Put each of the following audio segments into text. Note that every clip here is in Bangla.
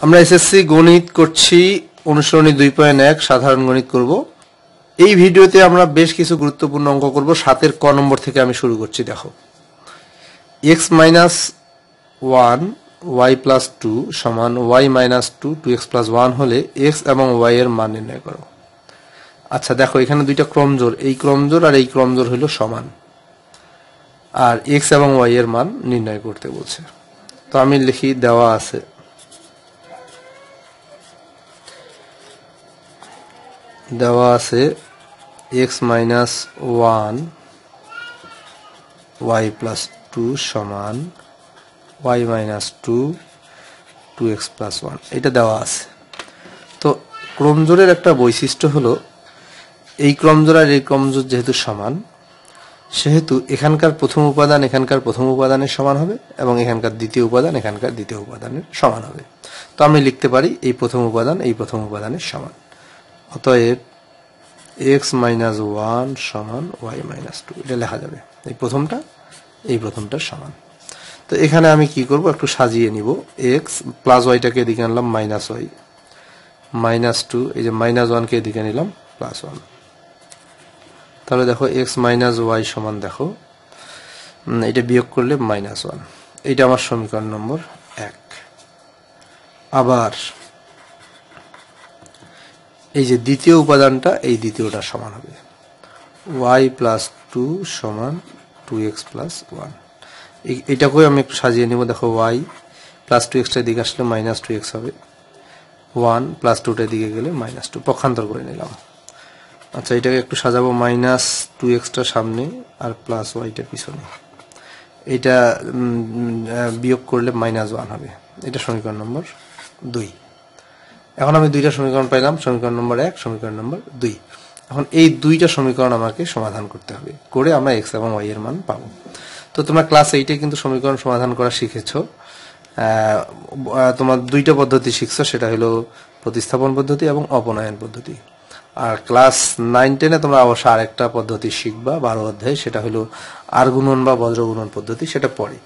আমরা এসএসসি গণিত করছি অনুশীলনী 2.1 সাধারণ গণিত করব। এই ভিডিওতে আমরা বেশ কিছু গুরুত্বপূর্ণ অঙ্ক করব। 7 ক নম্বর থেকে আমি শুরু করছি। দেখো, x - 1 y + 2 সমান y - 2 2x + 1 হলে x এবং y এর মান নির্ণয় করো। আচ্ছা দেখো, এখানে দুইটা ক্রমজোড়, এই ক্রমজোড় আর এই ক্রমজোড় হলো সমান, আর x এবং y এর মান নির্ণয় করতে বলছে। তো আমি লিখি, দেওয়া আছে x - 1 y + 2 সমান y - 2 2x + 1, এটা দেওয়া আছে। তো ক্রমজোড়ের একটা বৈশিষ্ট্য হলো, এই ক্রমজোড় আর এই ক্রমজোড় যেহেতু সমান, সেহেতু এখানকার প্রথম উপাদান এখানকার প্রথম উপাদানের সমান হবে এবং এখানকার দ্বিতীয় উপাদান এখানকার দ্বিতীয় উপাদানের সমান হবে। তো আমি লিখতে পারি এই প্রথম উপাদান এই প্রথম উপাদানের সমান। অতএব x - 1 সমান y - 2, এটা লেখা যাবে। এই প্রথমটার সমান। তো এখানে আমি কি করব, একটু সাজিয়ে নিব। x প্লাস ওয়াইটাকে এদিকে আনলাম মাইনাস ওয়াই, -2, এই যে -1 কে এদিকে নিলাম +1। তাহলে দেখো x - y সমান, দেখো এটা বিয়োগ করলে -1, এটা আমার সমীকরণ নম্বর 1। আবার এই যে দ্বিতীয় উপাদানটা, এই দ্বিতীয়টা সমান হবে y + 2 সমান 2x + 1। এটাকেও আমি একটু সাজিয়ে নিব। দেখো y + 2x টার দিকে আসলে -2x হবে, 1 + 2টার দিকে গেলে -2, পক্ষান্তর করে নিলাম। আচ্ছা, এটাকে একটু সাজাবো, -2x টা সামনে আর +y পিছনে, এটা বিয়োগ করলে -1 হবে। এটা সমীকরণ নম্বর 2। এখন আমি দুইটা সমীকরণ পাইলাম, সমীকরণ নম্বর 1, সমীকরণ নম্বর 2। এখন এই দুইটা সমীকরণ আমাকে সমাধান করতে হবে, করে আমরা x এবং y এর মান পাবো। তো তোমরা ক্লাস 8-এ কিন্তু সমীকরণ সমাধান করা শিখেছো। তোমার দুইটা পদ্ধতি শিখছো, সেটা হলো প্রতিস্থাপন পদ্ধতি এবং অপনয়ন পদ্ধতি। আর ক্লাস 9-10-এ তোমরা অবশ্য আরেকটা পদ্ধতি শিখবা 12 অধ্যায়ে, সেটা হলো আর গুণন বা বজ্র গুণন পদ্ধতি, সেটা পরে।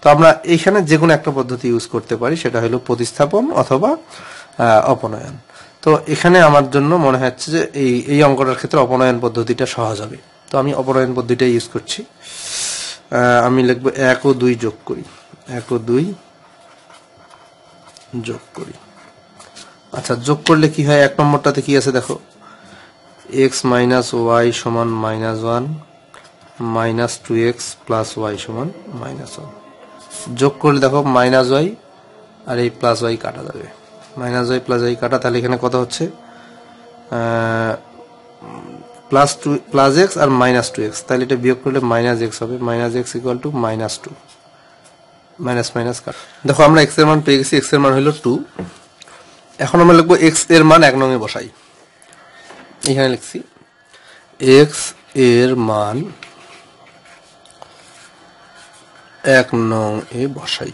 তো আমরা এইখানে যে কোনো একটা পদ্ধতি ইউজ করতে পারি, সেটা হলো প্রতিস্থাপন অথবা অপনয়ন। তো এখানে আমার জন্য মনে হচ্ছে যে এই অঙ্কটার ক্ষেত্রে অপনয়ন পদ্ধতিটা সহজ হবে। তো আমি অপনয়ন পদ্ধতিটা ইউজ করছি। আমি লিখব 1 ও 2 যোগ করি, 1 ও 2 যোগ করি। আচ্ছা, যোগ করলে কি হয়? 1 নম্বরটাতে কি আছে দেখো, x - y সমান -1 -2x + y সমান -1। যোগ করলে দেখো -y আর এই +y কাটা যাবে, -y +y কাটা। তাহলে এখানে কত হচ্ছে, +x আর -2x, তাহলে এটা বিয়োগ করলে -x হবে, -x = -2, মাইনাস কাটা। দেখো আমরা x এর মান পেয়ে গেছি, x এর মান হলো 2। এখন আমরা লিখবো x এর মান 1 নং এ বসাই। এখানে লিখছি x এর মান 1 নং এ বসাই।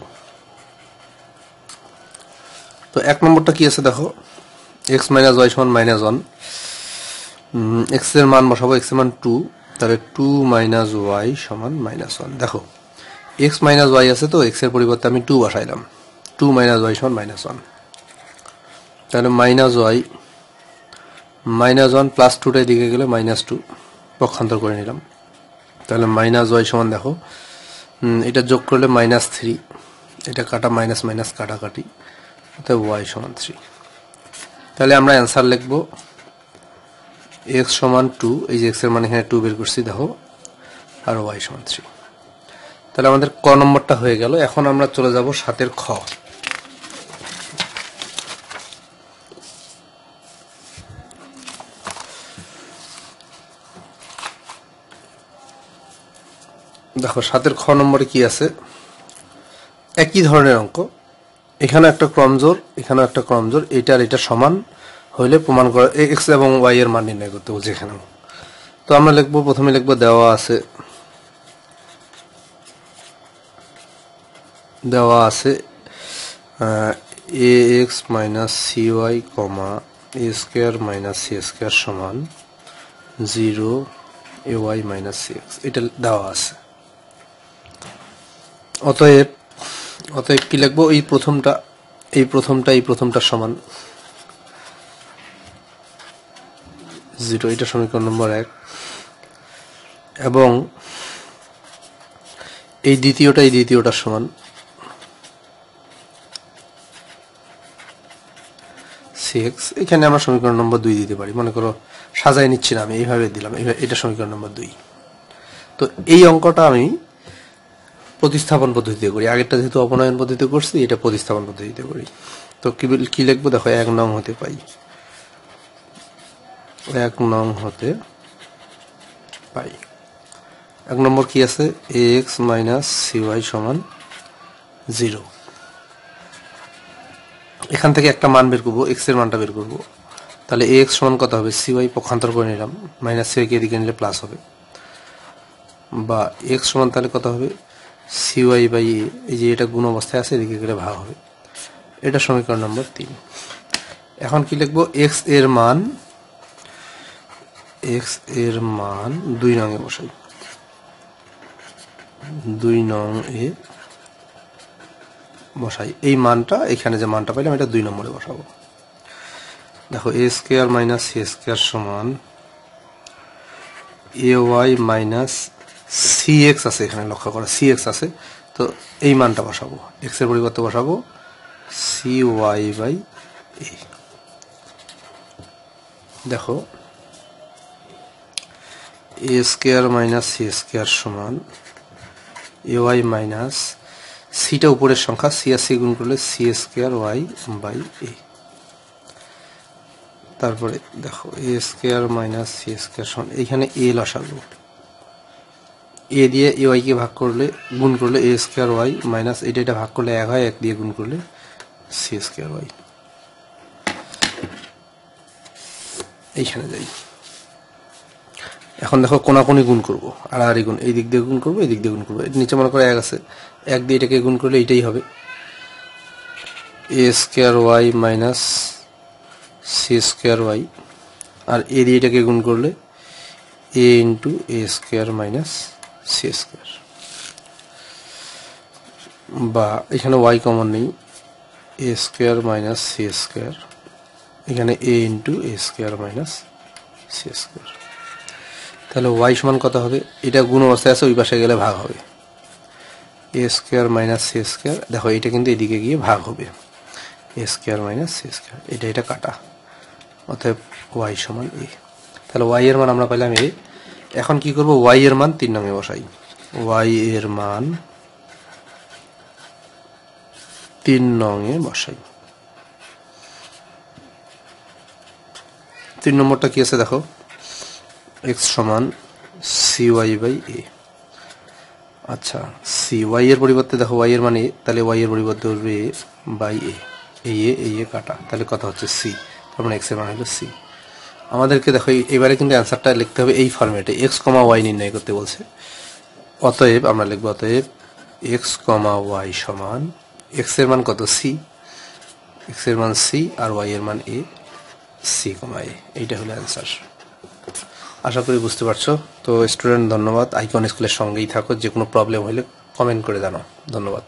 তো 1 নম্বরটা কি আছে দেখো, x - y সমান -1, x এর মান বসাবো, x এর মান 2, তাহলে 2 - y সমান -1। দেখো x - y আছে, তো x এর পরিবর্তে আমি 2 বসাইলাম, 2 - y সমান -1। তাহলে -y -1 + 2টার দিকে গেলে -2, পক্ষান্তর করে নিলাম। তাহলে -y সমান, দেখো এটা যোগ করলে -3, এটা কাটা মাইনাস কাটাকাটি, অর্থাৎ y সমান 3। তাহলে আমরা অ্যান্সার লিখব x সমান 2, এই যে x এর মান এখানে 2 বের করছি দেখো, আর y সমান 3। তাহলে আমাদের ক নম্বরটা হয়ে গেল। এখন আমরা চলে যাব 7 খ। দেখো 7 খ নম্বরে কি আছে, একই ধরনের অঙ্ক। এখানে একটা ক্রমজোড়, এখানে একটা ক্রমজোড়, এটা আর এটা সমান হইলে প্রমাণ করা, x এবং y এর মান নির্ণয় করতে বলছে এখানে। তো আমরা লিখবো, প্রথমে লিখবো দেওয়া আছে ax - cy, a² - c² সমান 0, ay - cx, এটা দেওয়া আছে। অতএব কি লিখবো, এই প্রথমটা এই প্রথমটা সমান 0, এটা সমীকরণ নম্বর 1, এবং এই দ্বিতীয়টা সমান cx। এখানে আমরা সমীকরণ নম্বর 2 দিতে পারি, মনে করো সাজায় নিচ্ছি না, আমি এইভাবে দিলাম, এটা সমীকরণ নম্বর 2। তো এই অঙ্কটা আমি প্রতিস্থাপন পদ্ধতিতে করি, আগেরটা যেহেতু অপনয়ন পদ্ধতিতে করছি, এটা প্রতিস্থাপন পদ্ধতিতে করি। তো কি লিখবো দেখো, 1 নং হতে পাই, 1 নং হতে পাই 1 নম্বর কি আছে, ax cy সমান 0। এখান থেকে একটা মান বের করবো, x এর মানটা বের করবো। তাহলে ax সমান কত হবে, cy পক্ষান্তর করে নিলাম, মাইনাস cy কে এদিকে নিলে প্লাস হবে, বা x সমান তাহলে কত হবে, cy বাই a, এই যে এটা গুণ অবস্থায় আছে, এদিকে গেলে ভাগ হবে। এটা সমীকরণ নম্বর 3। এখন কি লিখবো, x এর মান 2 নং এ বসাই, 2 নং এ বসাই। এই মানটা, এখানে যে মানটা পাইলাম, এটা 2 নম্বরে বসাবো। দেখো a square minus c square সমান ay মাইনাস cx আছে, এখানে লক্ষ্য করো cx আছে, তো এই মানটা বসাবো, x এর পরিবর্তে বসাবো cy বাই a। দেখো a square minus c square সমান ay মাইনাস সিটা উপরের সংখ্যা, c আর c গুণ করলে c square y by a। তারপরে দেখো a square minus c square সমান, এইখানে a লসাগু, a দিয়ে ay কে ভাগ করলে, গুণ করলে a স্কয়ার y মাইনাস এটা ভাগ করলে 1 হয়, 1 দিয়ে গুণ করলে c স্কয়ার y। এইখানে যাই, এখন দেখো কোনাকুনি গুণ করবো, আড়াআড়ি গুণ, এই দিক দিয়ে গুণ করবো, এই দিক দিয়ে গুণ করবো, এর নিচে মনে করো 1 আছে, 1 দিয়ে এটাকে গুণ করলে এইটাই হবে, a square y minus c square y, আর a দিয়ে এটাকে গুণ করলে a into a square minus c square, বা এখানে y কমন নেই, a square minus c square, এখানে a into a square minus c square. তাহলে y সমান কত হবে, এটা গুণ অবস্থায় আছে, ওই পাশে গেলে ভাগ হবে, a square minus c square. দেখো এটা কিন্তু এদিকে গিয়ে ভাগ হবে, a square minus c square, এটা কাটা, অতএব y সমান a। তাহলে y এর মান আমরা পেলাম a। এখন কি করব, y এর মান 3 নং এ বসাই, y এর মান 3 নং এ বসাই। 3 নম্বরটা কি আছে দেখো, x সমান cy বাই a। আচ্ছা, cy এর পরিবর্তে দেখো y এর মান a, তাহলে y এর পরিবর্তে হবে a বাই a, এই a কাটা, তাহলে কত হচ্ছে c, তার মানে x এর মান হলো c। আমাদেরকে দেখো এবারে কিন্তু অ্যান্সারটা লিখতে হবে এই ফরম্যাটে, x, y নির্ণয় করতে বলছে। অতএব আমরা লিখব, অতএব x, y সমান, x এর মান কত, c, x এর মান c, আর y এর মান a, c, a। এইটা হলো অ্যান্সার। আশা করি বুঝতে পারছো। তো স্টুডেন্ট ধন্যবাদ, আইকন স্কুলের সঙ্গেই থাকো, যে কোনো প্রবলেম হলে কমেন্ট করে জানাও। ধন্যবাদ।